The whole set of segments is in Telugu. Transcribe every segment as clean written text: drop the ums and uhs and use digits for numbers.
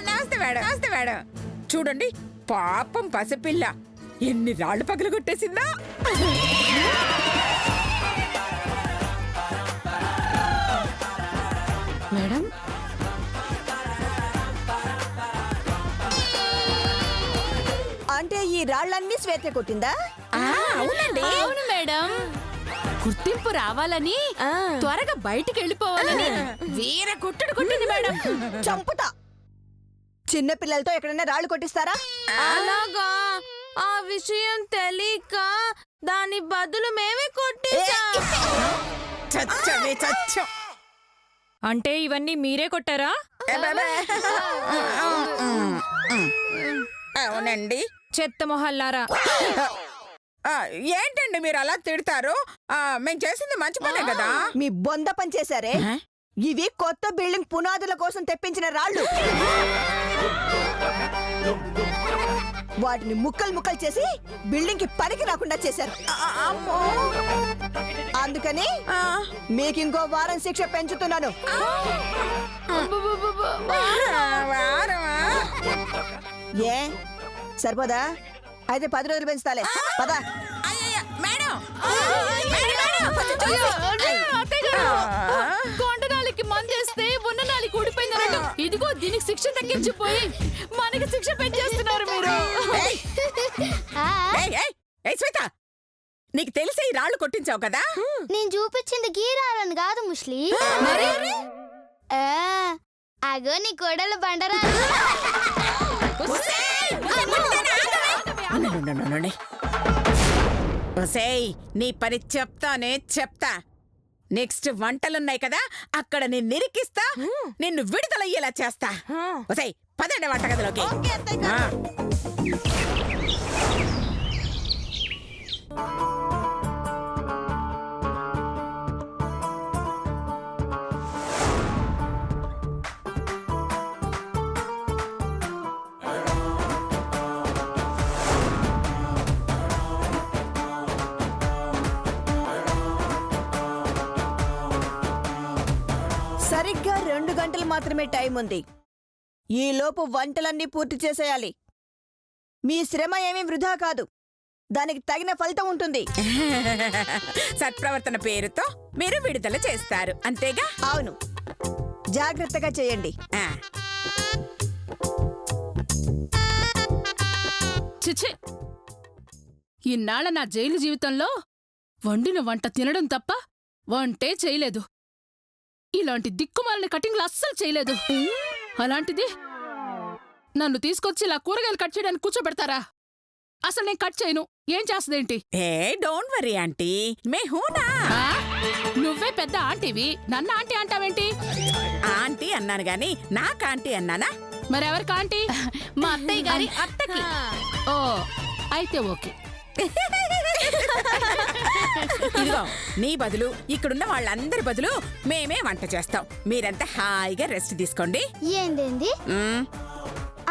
నమస్తే మేడం, నమస్తే మేడం. చూడండి పాపం పసిపిల్ల ఎన్ని రాళ్ళు పగలు కొట్టేసిందా. మేడం అంటే ఈ రాళ్ళన్నీ శ్వేత కొట్టిందా? అవునండి. అవును మేడం, గుర్తింపు రావాలని త్వరగా బయటికి వెళ్ళిపోవాలని వీర కొట్టుడు కొట్టింది మేడం. చంపుతా. చిన్న పిల్లలతో ఎక్కడైనా రాళ్ళు కొట్టిస్తారా? అలాగా, ఆ విషయం తెలియక దాని బదులు మేమే కొట్టేశాం. చచ్చమే చచ్చం. అంటే ఇవన్నీ మీరే కొట్టారా? అవునండి. చెత్త మొహల్లారా. ఏంటండి మీరు అలా తిడతారు? మేము చేసింది మంచి పనే కదా. మీ బొంద పని చేశారే. ఇవి కొత్త బిల్డింగ్ పునాదుల కోసం తెప్పించిన రాళ్ళు. వాటిని ముక్కలు ముక్కలు చేసి బిల్డింగ్ కి పనికి రాకుండా చేశారు. అందుకని మీకు ఇంకో వారం శిక్ష పెంచుతున్నాను. ఏ సరిపోదా? అయితే 10 రోజులు పెంచుతాలే. పదా. కొండనాలికి మందేస్తే ఉన్న నాలికి ఊడిపోయిందన్నట్టు ఇదిగో దీనికి శిక్ష తగ్గించిపోయి మనకి శిక్ష పెంచేస్తున్నారు మీరు. శ్వేత, నీకు తెలిసి ఈ రాళ్ళు కొట్టించావు కదా. నేను చూపించింది గీరాలని కాదు ముస్లి. అగో నీ కోడలు బండరాలు. నీ పని చెప్తానే చెప్తా. నెక్స్ట్ వంటలున్నాయి కదా, అక్కడ నేను నిరికిస్తా, నిన్ను విడుదలయ్యేలా చేస్తా. ఒసేయ్ పదండి వంటగదిలోకి. సరిగ్గా 2 గంటలు మాత్రమే టైం ఉంది. ఈలోపు వంటలన్నీ పూర్తి చేసేయాలి. మీ శ్రమ ఏమీ వృధా కాదు, దానికి తగిన ఫలితం ఉంటుంది. సత్ప్రవర్తన పేరుతో మీరు విడుదల చేస్తారు, అంతేగా? అవును, జాగ్రత్తగా చేయండి. చిచి, ఇన్నాళ్ళ నా జైలు జీవితంలో వండిన వంట తినడం తప్ప వంటే చేయలేదు. ఇలాంటి దిక్కుమాలని కటింగ్లు అస్సలు చేయలేదు. అలాంటిది నన్ను తీసుకొచ్చి ఇలా కూరగాయలు కట్ చేయడానికి కూర్చోబెడతారా? అసలు నేను కట్ చేయను. ఏం చేస్తదేంటి? డోంట్ వరీ ఆంటీ, మే హూనా. నువ్వే పెద్ద ఆంటీవి, నన్ను ఆంటీ అంటావేంటి? ఆంటీ అన్నాను గాని నాకు ఆంటీ అన్నానా? మరెవరికి ఆంటీ? మా అత్తయ్య గారి అత్తకి. ఓ అయితే ఓకే. ఇదిగో, నీ బదులు ఇక్కడున్న వాళ్ళందరి బదులు మేమే వంట చేస్తాం. మీరంతా హాయిగా రెస్ట్ తీసుకోండి. ఏందేంది?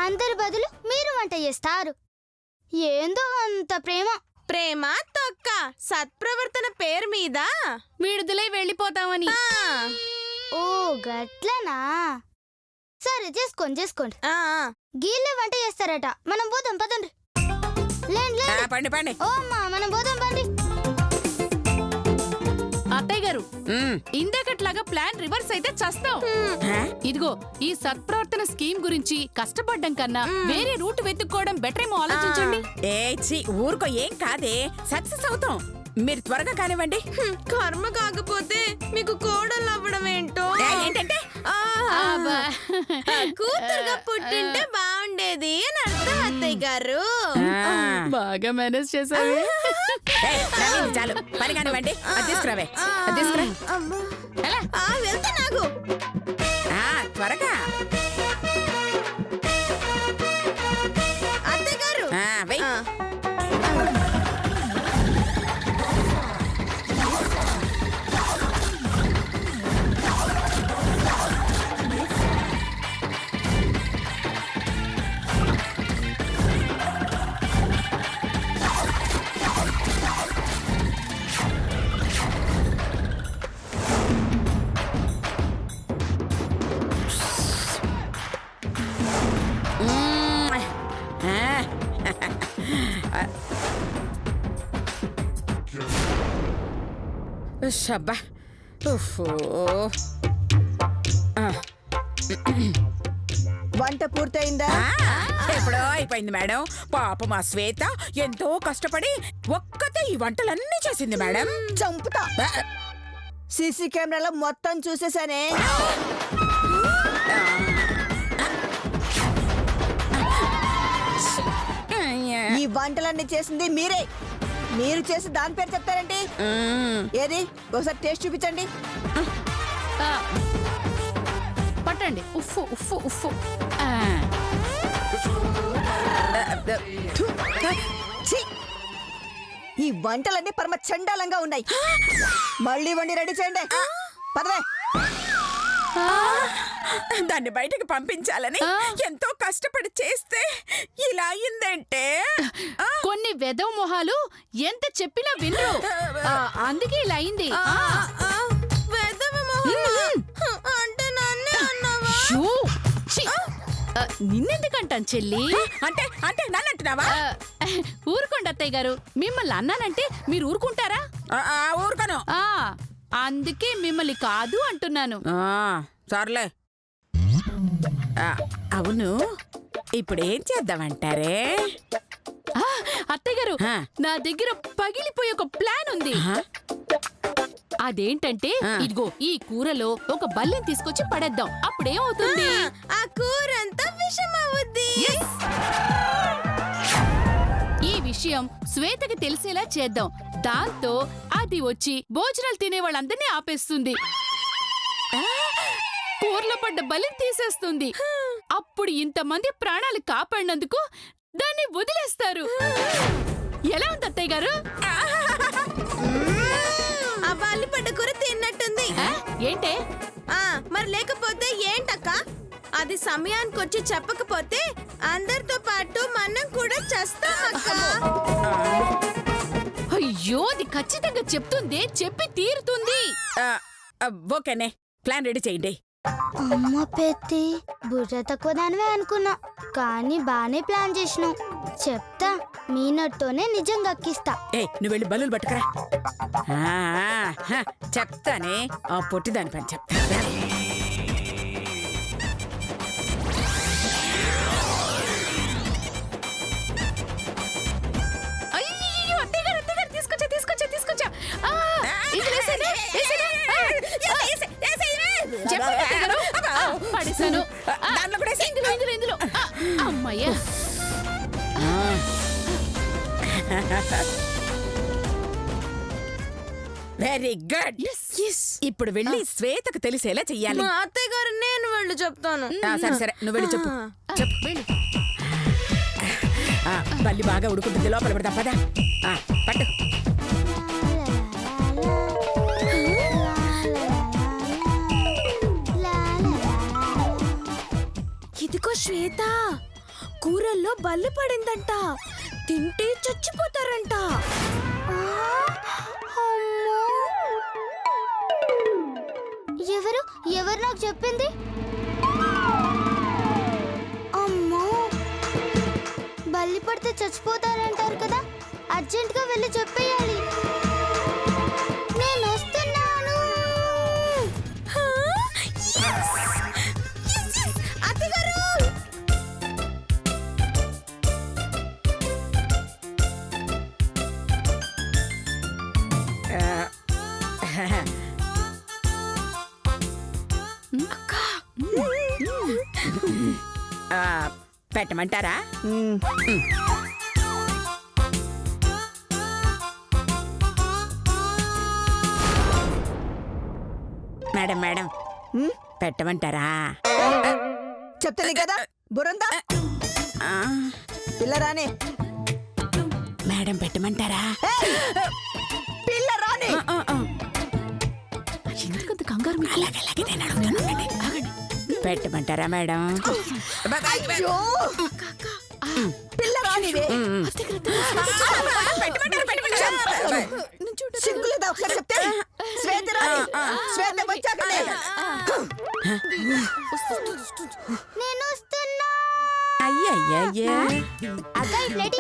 అందరి బదులు మీరు వంట చేస్తారు? ఏందో అంత ప్రేమ. ప్రేమ తొక్క, సత్ప్రవర్తన పేరు మీద విడుదలై వెళ్ళిపోతామని. ఓ గట్లనా? సరే చేసుకోండి చేసుకోండి. గీళ్ళే వంట చేస్తారట. మనం పోదాం పదండి. పండి పండి. ఓ అమ్మా, మనం పోదాం పండి. అత్తయ్య గారు, ఇందాకట్లాగా ప్లాన్ రివర్స్ అయితే చస్తాం. ఇదిగో ఈ సత్ప్రవర్తన స్కీమ్ గురించి కష్టపడ్డం కన్నా వేరే రూట్ వెతుక్కోవడం బెటర్ ఏమో ఆలోచించండి. ఊరుకో, ఏం కాదే, సక్సెస్ అవుతాం. మీరు త్వరగా కానివ్వండి. కర్మ కాకపోతే మీకు కోడలు అవ్వడం ఏంటో. ఏంటంటే కూతురుగా పుట్టింటే బాగుండేది అని అర్థం అత్తయ్య గారు. బాగా మేనేజ్ చేసావు. చాలు, పని కానివ్వండి. అది తీసుకురావే, అది తీసుకురా. వెళ్తా నాకు త్వరగా. అత్తయ్య గారు వెయ్. షబ్బా ఉఫ్ఫో. వంట పూర్తయిందా? ఎప్పుడో అయిపోయింది మేడం. పాప మా శ్వేత ఎంతో కష్టపడి ఒక్కతే ఈ వంటలన్నీ చేసింది మేడం. చంపుతా. సీసీ కెమెరాలో మొత్తం చూసేసానే. ఈ వంటలన్నీ చేసింది మీరే. మీరు చేసి దాని పేరు చెప్తారండి. ఏది ఒకసారి టేస్ట్ చూపించండి. ఆ, పట్టండి. ఉఫ్ఫు ఉఫ్ఫు ఉఫ్ఫు. ఆ, ఛీ! ఈ వంటలన్నీ పరమ చండాలంగా ఉన్నాయి. మళ్ళీ వండి రెడీ చేయండి. పదవే. దాన్ని బయటకు పంపించాలని ఎంతో కష్టపడి చేస్తే ఇలా అయిందంటే కొన్ని వెదవ మొహాలు ఎంత చెప్పినా వినరు. అందుకే ఇలా అయింది. అంటే నన్నే అన్నావా? షూ! ఛీ! నిన్నెందుకంటాను చెల్లి? అంటే అంటే నన్ను అంటున్నావా? ఊరుకోండి అత్తయ్య గారు. మిమ్మల్ని అన్నానంటే మీరు ఊరుకుంటారా? ఊరుకను. అందుకే మిమ్మల్ని కాదు అంటున్నాను. సర్లే. అవును, ఇప్పుడు ఏం చేద్దామంటారే? అత్తయ్య గారు, నా దగ్గర పగిలిపోయే ఒక ప్లాన్ ఉంది. అదేంటంటే ఇదిగో ఈ కూరలో ఒక బల్లిని తీసుకొచ్చి పడేద్దాం. అప్పుడేమవుతుంది? ఆ కూర అంతా విషం అవుద్ది. ఈ విషయం శ్వేతకి తెలిసేలా చేద్దాం. దాంతో అది వచ్చి భోజనాలు తినే వాళ్ళందరినీ ఆపేస్తుంది. కూరలో పడ్డ బలిని తీసేస్తుంది. అప్పుడు ఇంతమంది ప్రాణాలు కాపాడినందుకు దాన్ని వదిలేస్తారు. ఎలా ఉంది అత్తయ్య గారు? ఆ బల్లి పడ్డ కూర తిన్నట్టుంది. ఏంటే? మరి లేకపోతే ఏంటక్క? అది సమయానికి వచ్చి చెప్పకపోతే అందరితో పాటు మనం కూడా చేస్తామక్క. అయ్యో, అది ఖచ్చితంగా చెప్తుంది. చెప్పి తీరుతుంది. ఓకేనే, ప్లాన్ రెడీ చేయండి. అమ్మ పెత్తి, బుర్ర తక్కువ దానివే అనుకున్నా, కానీ బానే ప్లాన్ చేసినావు. చెప్తా, మీ నోటితోనే నిజం గక్కిస్తా. నువ్వు వెళ్ళి బల్లులు పట్టుకురా. చెప్తానే, ఆ పొట్టి దాని పని చెప్తా. అయ్యో, అత్తయ్య గారు, అత్తయ్య గారు, తీసుకొచ్చా తీసుకొచ్చా తీసుకొచ్చా. ఇది వేసేనే, వేసేనే. చెప్పండి అత్తయ్య గారు. పడేశాను. దాంట్లో కూడా వేసేయ్. ఇందులో ఇందులో ఇందులో. అమ్మయ్యా. Very good. ఇప్పుడు వెళ్ళి శ్వేతకు తెలిసేలా చెయ్యాలి. అత్తయ్య గారు, నేను వెళ్ళి చెప్తాను. సరే సరే, నువ్వు వెళ్ళి చెప్పు. చెప్పు, వెళ్ళు. బల్లి బాగా ఉడుకుంటుంది, లోపల పెడతాం పదా. పట్టు. ఇదిగో శ్వేత, కూరల్లో బల్లి పడిందంట. తింటే చచ్చిపోతారంట. ఎవరు ఎవరు నాకు చెప్పింది? అమ్మో, బల్లి పడితే చచ్చిపోతారంటారు కదా. అర్జెంట్ గా వెళ్ళి చెప్పేయాలి. నేను వస్తున్నాను. అత్తగారు, పెట్టమంటారా? Madam madam, పెట్టమంటారా? చెప్తాను కదా, బురందా పిల్ల రాని. మేడం పెట్టమంటారా? పిల్ల రాని. ఎందుకంత కంగారు మీకు? అలాగే నేను అడుగుతాను. పెట్టమంటారా మేడం? అయ్యో, పిల్ల రానివే. సిగ్గులేదా ఒకసారి చెప్తే? శ్వేత రాని. శ్వేత వచ్చాకనే. నేను వస్తున్నా. అయ్యయ్యో, అయ్యయ్యా. అక్క ఈ ప్లేట్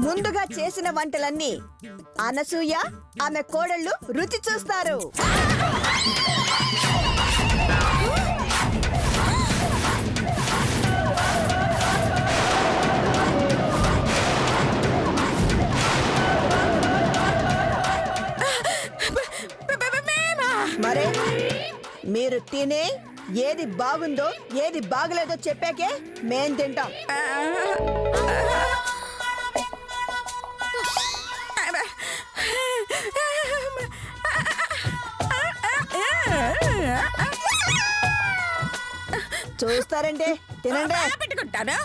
ముందుగా చేసిన వంటలన్నీ అనసూయ ఆమె కోడళ్ళు రుచి చూస్తారు. మరే మీరు తినే ఏది బాగుందో ఏది బాగలేదో చెప్పాకే మేం తింటాం. చూస్తారంటే తినండి. పెట్టుకుంటాను.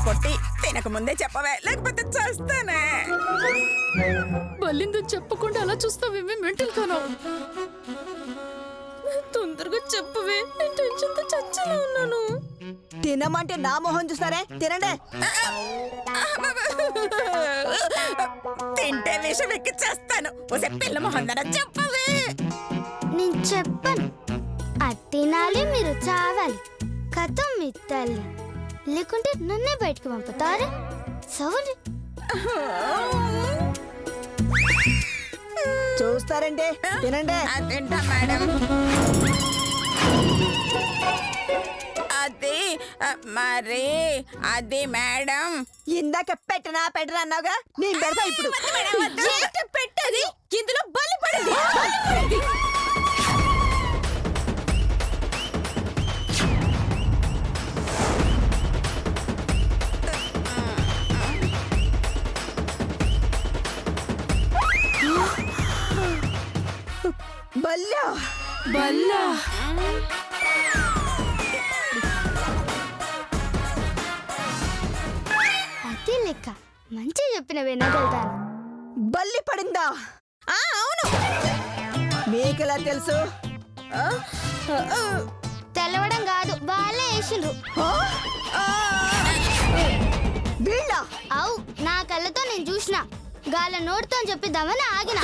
పొట్టి తినక ముందే చెప్పవే, లేకపోతే చేస్తానే. బలిందని చెప్పకుండా అలా చూస్తావేమే మెంటల్తోనో. తొందరగా చెప్పవే, నేను టెన్షన్తో చచ్చేలా ఉన్నాను. తినమంటే నా మొహం చూస్తారే, తినండి. తింటే విషం ఎక్కి చేస్తాను. ఒసే పిల్ల మొహం దర చెప్పవే. నేను చెప్పను. అది తినాలి, మీరు చావాలి. కథం మీ తల్లి, లేకుంటే నన్నే బయటకు పంపుతారు. సవరి చూస్తారంటే తినండి. తింటా మేడం. అది మరి అది మేడం. ఇందాక పెట్టనా అన్నావుగా, నేను పెడతా ఇప్పుడు. పెట్టది ఇందులో బలి పడింది. బల్లా బల్లా అది లెక్క మంచి చెప్పిన వినగలుగుతాను. బల్లి పడిందా? అవును. మీకెలా తెలుసు? తెలవడం కాదు, వాళ్ళే వేసిండ్రు. వీళ్ళ అవు, నా కళ్ళతో నేను చూసిన. గాల నోటితో చెప్పిద్దామని ఆగిన.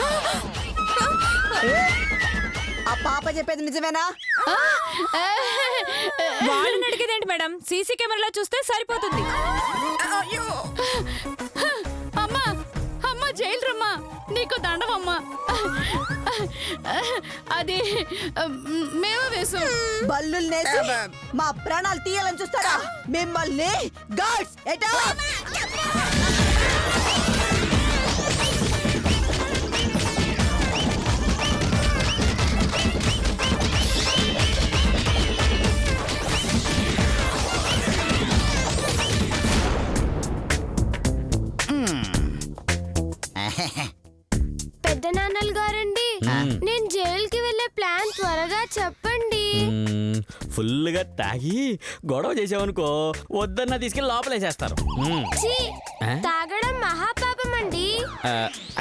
ఆ పాప చెప్పేది నిజమేనా? వాళ్ళని అడిగేదేంటి మేడం, సీసీ కెమెరాలో చూస్తే సరిపోతుంది. అమ్మా అమ్మా జైలు రమ్మా, నీకు దండవమ్మా. అది మేమే వేసాం. బల్లుల్నేసి మా ప్రాణాలు తీయాలని చూస్తారా? మిమ్మల్ని గాడ్స్ ఎటా. పెద్ద నాన్నలు గారండి, నేను జైలుకి వెళ్ళే ప్లాన్ త్వరగా చెప్పండి. ఫుల్గా తాగి గొడవ చేసావనుకో, వద్దన్న తీసుకెళ్ళి లోపలేసేస్తారు. ఛీ, తాగడం మహాపాపం అండి.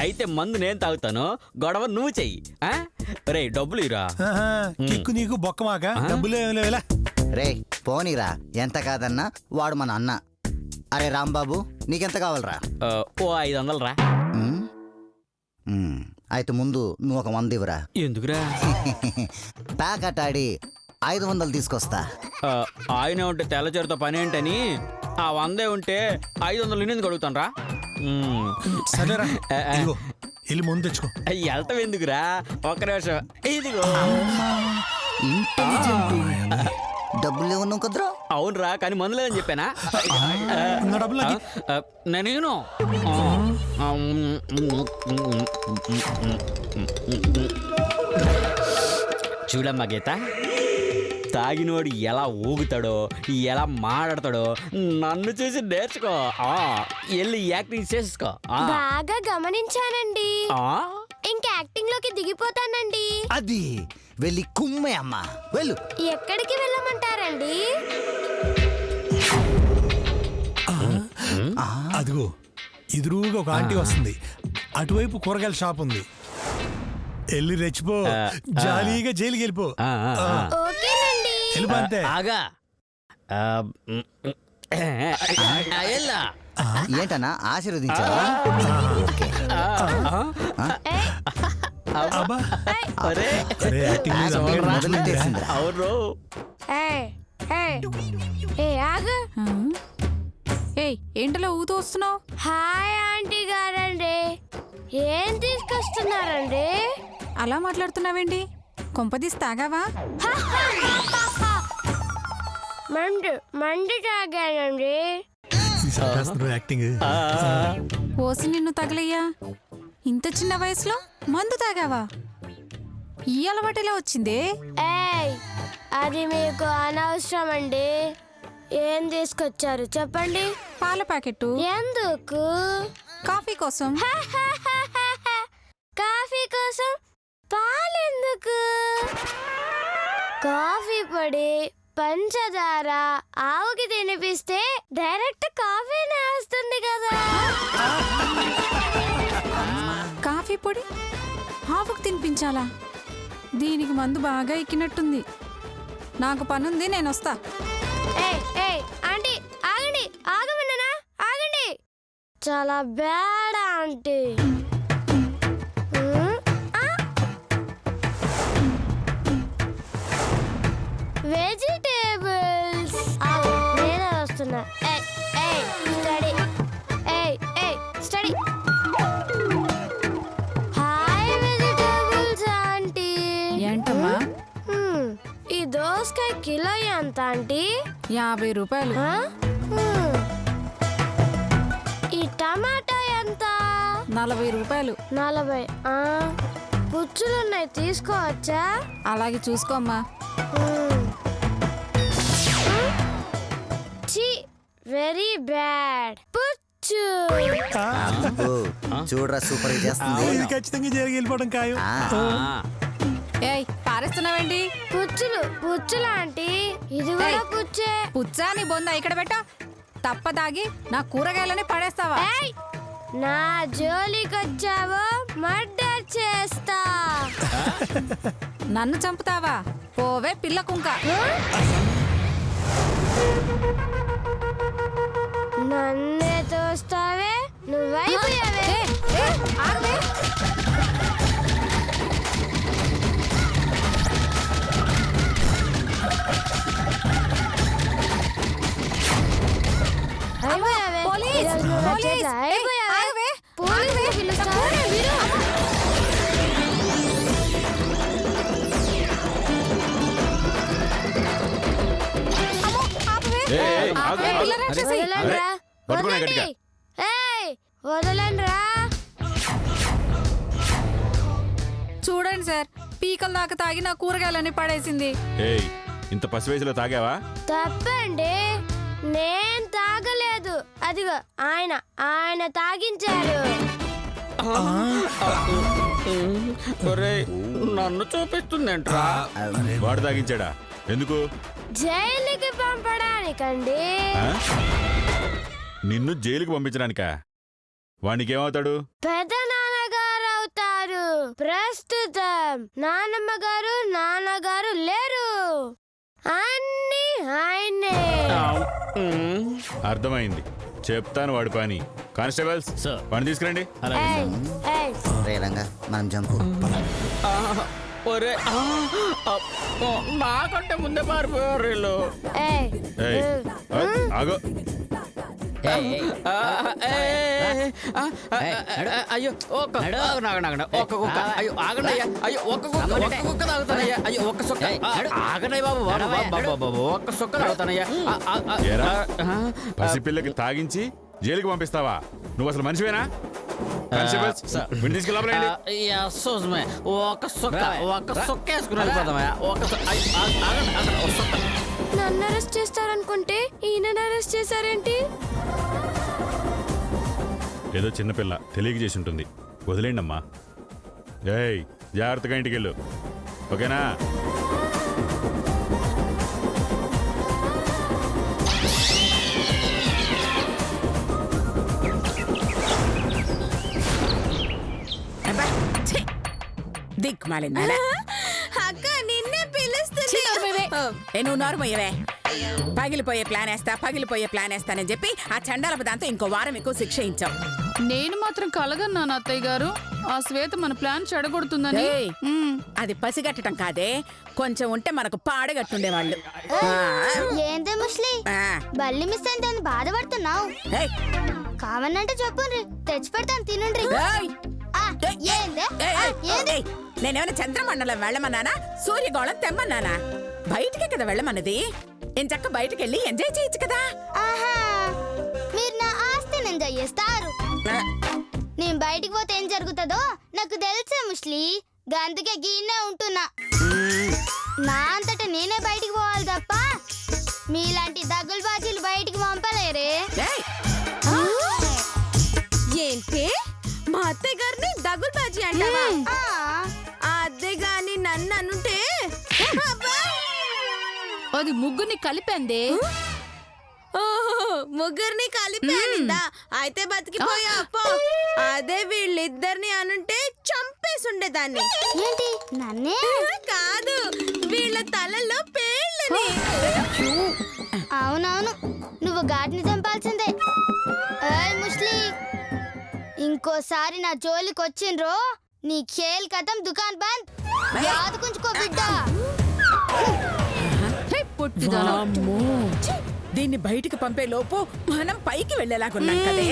అయితే మందు నేను తాగుతాను, గొడవ నువ్వు చెయ్యి. రే డబ్బులు ఇరా. కిక్కు నీకు బొక్కమాక, డబ్బులు ఏం లేవులా. రే పోనీరా, ఎంత కాదన్నా వాడు మన అన్న. అరే రాంబాబు, నీకెంత కావాలరా? ఓ 500 రా. అయితే ముందు నువ్వు ఒక 100 ఇవ్వరా. ఎందుకురా? ప్యాకెట్ ఆడి 500 తీసుకొస్తా. ఆయన ఉంటే తెల్లచీరతో పని ఏంటని ఆ 100 ఉంటే 500 ఎందుకు అడుగుతాను రా. సరేరా, ఇదిగో వెళ్ళి ముందు తెచ్చుకో. వెళ్తావు ఎందుకురా? ఒక్క నిమిషం. ఇదిగో. డబ్బులు ఏమన్నావు కదరా? అవునరా, కానీ మందు లేదని చెప్పానా? నా డబ్బులు నాకు నేను చూడమ్మా గీత, తాగినోడు ఎలా ఊగుతాడో ఎలా మాట్లాడతాడో నన్ను చూసి నేర్చుకో. వెళ్ళి యాక్టింగ్ చేసుకో. బాగా గమనించానండి. ఇంకా యాక్టింగ్ లోకి దిగిపోతానండి. అది వెళ్ళి కుమ్మే అమ్మా, వెళ్ళు. ఎక్కడికి వెళ్ళమంటారండి? అదిగో ఎదురుగా ఒక ఆంటీ వస్తుంది, అటువైపు కూరగాయల షాప్ ఉంది. వెళ్ళి రెచ్చిపో, జాలీగా జైలుకి వెళ్ళిపో. ఓకేనండి. వెళ్ళిపో అంతే. ఆగా ఎల్లా ఏంటన్నా ఆశీర్వదించావా? అబ్బా అరే అరే యాక్టింగ్ మీద అమ్మగారు మొదలెట్టేసిందిరా. అవును ఆగు. ఏయ్ ఏంటలో ఊతూ వస్తున్నావు? హాయ్ ఆంటీ గారండి, ఏం తీసుకొస్తున్నారండి? అలా మాట్లాడుతున్నావేంటి? కొంపదీసి తాగావా? మండు తాగానండి. యాక్టింగ్. ఓసి నిన్ను తగలయ్యా, ఇంత చిన్న వయసులో మందు తాగావా? ఈ అలవాటులా వచ్చిందే? ఏయ్, అది మీకు అనవసరం అండి. ఏం తీసుకొచ్చారు చెప్పండి? పాల ప్యాకెట్టు. ఎందుకు? కాఫీ కోసం. కాఫీ కోసం పాలెందుకు? కాఫీ పొడి, పంచదార ఆవుకి తినిపిస్తే డైరెక్ట్ కాఫీనే వస్తుంది కదా. కాఫీ పొడి ఆవుకు తినిపించాలా? దీనికి మందు బాగా ఎక్కినట్టుంది. నాకు పనుంది, నేను వస్తా. ఏయ్ ఆంటీ ఆగండి, ఆగమన్నానా? ఆగండి. చాలా బ్యాడ్ ఆంటీ. వెజిటేబుల్స్. నేనే వస్తున్నా. స్టడీ. Hi vegetables aunty. ఏంటమ్మా? ఈ దోసకాయ కిలో ఎంత ఆంటీ? 50 రూపాయలు. ఈ టమాటా ఎంత? 40 రూపాయలు. 40. పుచ్చులున్నాయి, తీసుకోవచ్చా? అలాగే చూసుకోమ్మా. ఛీ, వెరీ బ్యాడ్. పుచ్చు. అబ్బో, చూడరా సూపర్ గా చేస్తుంది. ఇది ఖచ్చితంగా జైలుకి వెళ్ళిపోవడం ఖాయం. ఏయ్ పారేస్తున్నావేంటి? పుచ్చులు ఆంటీ, ఇది కూడా పుచ్చే. పుచ్చా నీ బొంద ఇక్కడ పెట్టా. తప్పదాగి నా కూరగాయలని పడేస్తావా? ఏయ్, నా జోలికొచ్చావో మర్డర్ చేస్తా. నన్ను చంపుతావా? పోవే పిల్ల కుంక. నన్నే తోస్తావే, నువ్వైపోయావే. అయిపోయావే. పోలీస్! ఈరోజు నువ్వు నా పోలీస్! చేతిలో ఏయ్, అయిపోయావే. ఆగవే! పోలీసుని పిలుస్తా. వదలండ్రా, వదలండి. ఏయ్, వదలండ్రా. చూడండి సార్, పీకల దాకా తాగి నా కూరగాయలని పడేసింది. ఏయ్, ఇంత పసి వయసులో తాగావా? తప్పండి, నేను తాగలేదు. అదిగో ఆయన తాగించారు. ఒరేయ్, నన్ను చూపిస్తుందేంట్రా? వాడు తాగించాడా? ఎందుకు? జైలుకి పంపడానికండి. ఆ? నిన్ను జైలుకి పంపించడానికా? వాడికేమవుతాడు? పెద్ద నాన్నగారు అవుతారు. ప్రస్తుతం నాన్నగారు లేరు, అన్ని ఆయనే. అర్థమైంది, చెప్తాను వాడి పని. కానిస్టేబుల్స్, పని తీసుకురండి. ఏయ్, ఏయ్, రే రంగా, మనం జంపు. ఒరే, నాకంటే ముందే పారిపోయారు వీళ్ళు. ఏయ్, ఏయ్, ఆగో. అయ్యో ఒక్క కుక్క. అయ్యో ఆగండి అయ్యా. అయ్యో ఒక్క కుక్క తాగుతానయ్యా. అయ్యో ఒక్క సొక్క ఆగండి బాబు. ఒక్క సొక్క తాగుతానయ్యా. ఏరా, పసిపిల్లకి తాగించి జైలుకి పంపిస్తావా? నువ్వు అసలు మనిషివేనా? కానిస్టేబుల్స్, వీడిని తీసుకెళ్ళి లోపలేయండి. ఒక్క సొక్క వేసుకుని వెళ్ళిపోతామయ్యా. ఆగండి ఒక సొక్క. నన్ను అరెస్ట్ చేస్తారనుకుంటే ఈయన అరెస్ట్ చేశారేంటి? ఏదో చిన్నపిల్ల తెలియక చేసి ఉంటుంది, వదిలేండి అమ్మా. ఏయ్, జాగ్రత్తగా ఇంటికి వెళ్ళు, ఓకేనా? దిక్కుమాలిందా అక్క నిన్నే పిలుస్తుంది నువ్వు నోరు మొయ్యవే. పగిలిపోయే ప్లాన్ వేస్తానని చెప్పి ఆ చండాలపు దాంతో ఇంకో వారం ఎక్కువ శిక్ష ఇచ్చాం. నేను మాత్రం కలగన్నాను అత్తయ్య గారు. ఆ శ్వేత మన ప్లాన్ చెడగొడుతుందని. ఏయ్, అది పసిగట్టడం కాదే, కొంచెం ఉంటే మనకు పాడగట్టుండేవాళ్ళు. ఏందే ముస్లి బల్లి మిస్ అయిందని బాధపడుతున్నావు? ఏయ్, కావనంటే చెప్పుండ్రి, తెచ్చి పెడతాను తినుండ్రి. ఏయ్, ఆ, ఏయ్, ఏందే? ఏయ్, ఆ, ఏయ్, ఏంది? ఏయ్, నేనేమైనా చంద్రమండలం వెళ్ళమన్నానా, సూర్యగోళం తెమ్మన్నానా? బయటికే కదా వెళ్ళమన్నది. ఎంచక్క బయటకెళ్ళి ఎంజాయ్ చేయొచ్చు కదా. ఆహా, మీరు నా ఆస్తిని ఎంజాయ్ చేస్తారు. నేను బయటికి పోతే ఏం జరుగుతుందో నాకు తెలుసే ముస్లి, అందుకే గీనే ఉంటున్నా. నా అంతటా నేనే బయటికి పోవాలి తప్ప మీలాంటి దగ్గులు బాజీలు బయటికి పంపలేరే. ఏయ్, ఏంటి మా అత్తయ్య గారిని దగులు బాజీ అంటావా? ఆ, అదే గాని నన్ను అనుంటే అది ముగ్గురిని కలిపిందే. ముగ్గురిని కలిపానిందా? అయితే బతికిపోయా అప్పో. అదే వీళ్ళిద్దరిని అనుంటే చంపేసుండేదాన్ని. ఏంటి నన్నే? కాదు, వీళ్ళ తలల్లో పేళ్ళని. అవునవును, నువ్వు గాడిని చంపాల్సిందే. ఏయ్ ముస్లి, ఇంకోసారి నా జోలికి వచ్చిండ్రో నీ ఖేల్ కథం దుకాన్ బంద్. యాదకుంచుకో బిడ్డ. హే, పొట్టిదానా. వామ్మో, దీన్ని బయటికి పంపే లోపు మనం పైకి వెళ్ళేలాగున్నాం కదే.